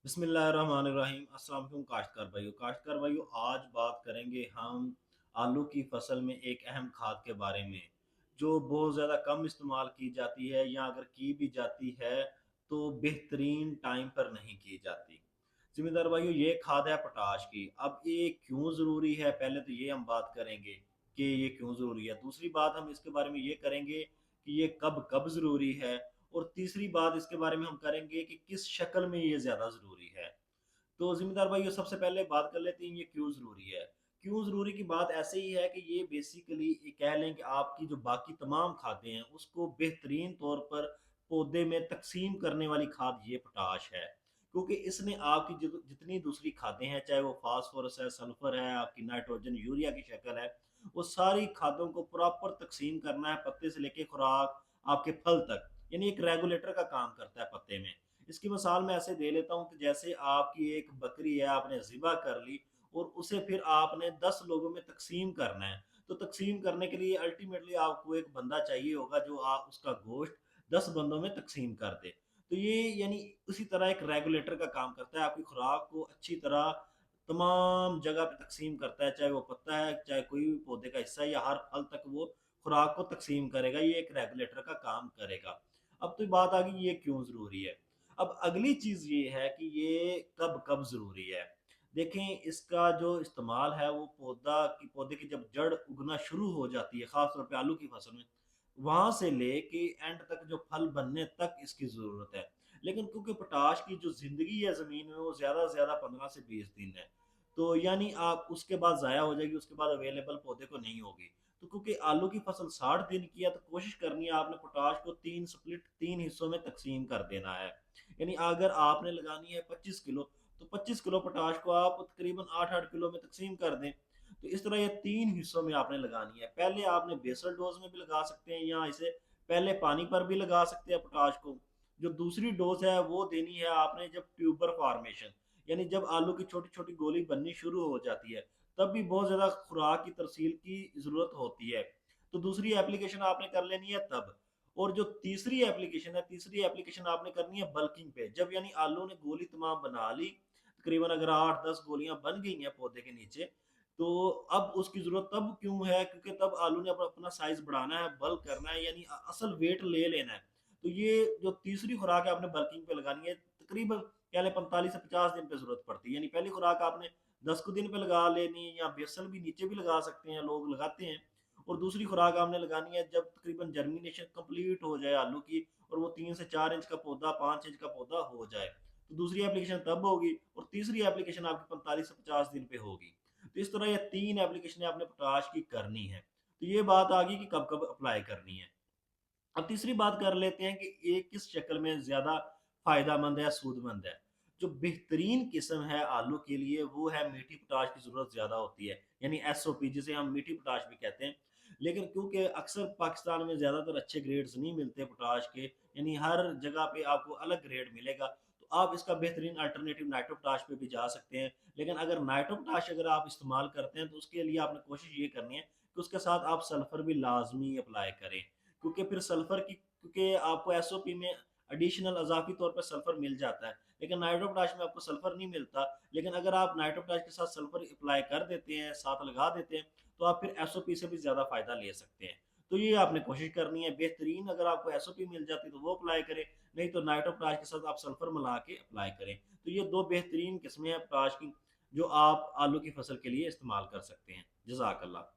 बिस्मिल्लाहिर्रहमानिर्रहीम। अस्सलाम वालेकुम काश्तकार भाइयों, आज बात करेंगे हम आलू की फसल में एक अहम खाद के बारे में जो बहुत ज़्यादा कम इस्तेमाल की जाती है, या अगर की भी जाती है तो बेहतरीन टाइम पर नहीं की जाती। ज़िम्मेदार भाइयों, ये खाद है पोटाश की। अब ये क्यों ज़रूरी है, पहले तो ये हम बात करेंगे कि ये क्यों ज़रूरी है। दूसरी बात हम इसके बारे में ये करेंगे कि ये कब कब ज़रूरी है। और तीसरी बात इसके बारे में हम करेंगे कि किस शक्ल में ये ज़्यादा ज़रूरी है। तो ज़िम्मेदार भाइयों, सबसे पहले बात कर लेते हैं ये क्यों ज़रूरी है। क्यों ज़रूरी की बात ऐसे ही है कि ये बेसिकली ये कह लें कि आपकी जो बाकी तमाम खादें हैं उसको बेहतरीन तौर पर पौधे में तक़सीम करने वाली खाद ये पोटाश है। क्योंकि इसने आपकी जितनी दूसरी खादें हैं, चाहे वो फास्फोरस है, सल्फर है, आपकी नाइट्रोजन, यूरिया की शक्ल है, वो सारी खादों को प्रॉपर तक़सीम करना है, पत्ते से लेके खुराक आपके फल तक। यानी एक रेगुलेटर का काम करता है पत्ते में। इसकी मिसाल मैं ऐसे दे लेता हूँ कि जैसे आपकी एक बकरी है, आपने ज़िबा कर ली और उसे फिर आपने 10 लोगों में तक़सीम करना है। तो तक़सीम करने के लिए अल्टीमेटली आपको एक बंदा चाहिए होगा जो उसका गोश्त 10 बंदों में तक़सीम कर दे। तो ये यानी उसी तरह एक रेगुलेटर का काम करता है, आपकी खुराक को अच्छी तरह तमाम जगह पे तक़सीम करता है, चाहे वो पत्ता है, चाहे कोई भी पौधे का हिस्सा है, या हर फल तक वो खुराक को तक़सीम करेगा, ये एक रेगुलेटर का काम करेगा। अब तो बात आ गई ये क्यों ज़रूरी है। अब अगली चीज़ ये है कि ये कब-कब ज़रूरी है। देखें, इसका जो इस्तेमाल है वो पौधे की जब जड़ उगना शुरू हो जाती है, ख़ास तौर पे आलू की फसल में, वहाँ से लेके एंड तक जो फल बनने तक इसकी ज़रूरत है। लेकिन क्योंकि पोटाश की जो ज़िंदगी है ज़मीन में वो ज़्यादा से ज़्यादा 15 से 20 दिन है। तो यानी आप उसके बाद ज़ाया हो जाएगी, उसके बाद अवेलेबल पौधे को नहीं होगी। तो क्योंकि आलू की फसल 60 दिन की है, तो कोशिश करनी है आपने पोटाश को 3 हिस्सों में तक़सीम कर देना है। यानी अगर आपने लगानी है 25 किलो, तो 25 किलो पोटाश को आप तकरीबन 8-8 किलो में तक़सीम कर दें। तो इस तरह ये 3 हिस्सों में आपने लगानी है। पहले आपने बेसल डोज़ में भी लगा सकते हैं, या इसे पहले पानी पर भी लगा सकते हैं पोटाश को। जो दूसरी डोज़ है वो देनी है आपने जब ट्यूबर फॉर्मेशन, यानी जब आलू की छोटी-छोटी गोली बननी शुरू हो जाती है, तब भी बहुत ज़्यादा खुराक की तरसील की ज़रूरत होती है। तो दूसरी एप्लीकेशन आपने कर लेनी है तब। और जो तीसरी एप्लीकेशन आपने करनी है बल्किंग पे। जब यानी आलू ने गोली तमाम बना ली, तकरीबन अगर 8-10 गोलियाँ बन गई हैं पौधे के नीचे, तो अब उसकी ज़रूरत तब क्यों है, क्योंकि तब आलू ने अपना साइज़ बढ़ाना है, बल्क करना है, यानी असल वेट ले लेना है। तो ये जो तीसरी खुराक है आपने बल्किंग पे लगानी है, तकरीबन कह लें 45 से 50 दिन पे ज़रूरत पड़ती है। यानी पहली खुराक आपने 10 को दिन पे लगा लेनी, या बेसल भी नीचे भी लगा सकते हैं, लोग लगाते हैं। और दूसरी खुराक आपने लगानी है जब तकरीबन जर्मिनेशन कंप्लीट हो जाए आलू की, और वो 3 से 4 इंच का पौधा, 5 इंच का पौधा हो जाए। तो दूसरी एप्लीकेशन तब होगी, और तीसरी एप्लीकेशन आपकी 45 से 50 दिन पे होगी। तो इस तरह ये 3 एप्लीकेशनें आपने पोटाश की करनी है। तो ये बात आ गई कि कब-कब अप्लाई करनी है। अब तीसरी बात कर लेते हैं कि ये किस शक्ल में ज़्यादा फ़ायदेमंद है, सूदमंद है। जो बेहतरीन किस्म है आलू के लिए वो है मीठी पोटाश की ज़रूरत ज़्यादा होती है, यानी एसओपी जिसे हम मीठी पोटाश भी कहते हैं। लेकिन क्योंकि अक्सर पाकिस्तान में ज़्यादातर अच्छे ग्रेड्स नहीं मिलते पोटाश के, यानी हर जगह पे आपको अलग ग्रेड मिलेगा, तो आप इसका बेहतरीन अल्टरनेटिव नाइट्रो पोटाश पे भी जा सकते हैं। लेकिन अगर नाइट्रो पोटाश अगर आप इस्तेमाल करते हैं तो उसके लिए आपने कोशिश ये करनी है कि उसके साथ आप सल्फ़र भी लाज़मी अप्लाई करें। क्योंकि फिर सल्फर की, क्योंकि आपको एसओपी में एडिशनल अज़ाफ़ी तौर पे सल्फर मिल जाता है, लेकिन नाइट्रो पोटाश में आपको सल्फर नहीं मिलता। लेकिन अगर आप नाइट्रो पोटाश के साथ सल्फर अप्लाई कर देते हैं, साथ लगा देते हैं, तो आप फिर एसओपी से भी ज़्यादा फ़ायदा ले सकते हैं। तो ये आपने कोशिश करनी है, बेहतरीन अगर आपको एसओपी मिल जाती है तो वो अप्लाई करें, नहीं तो नाइट्रो पोटाश के साथ आप सल्फर मिला के अप्लाई करें। तो ये 2 बेहतरीन किस्में हैं पोटाश की, जो आप आलू की फसल के लिए इस्तेमाल कर सकते हैं। जज़ाकल्लाह।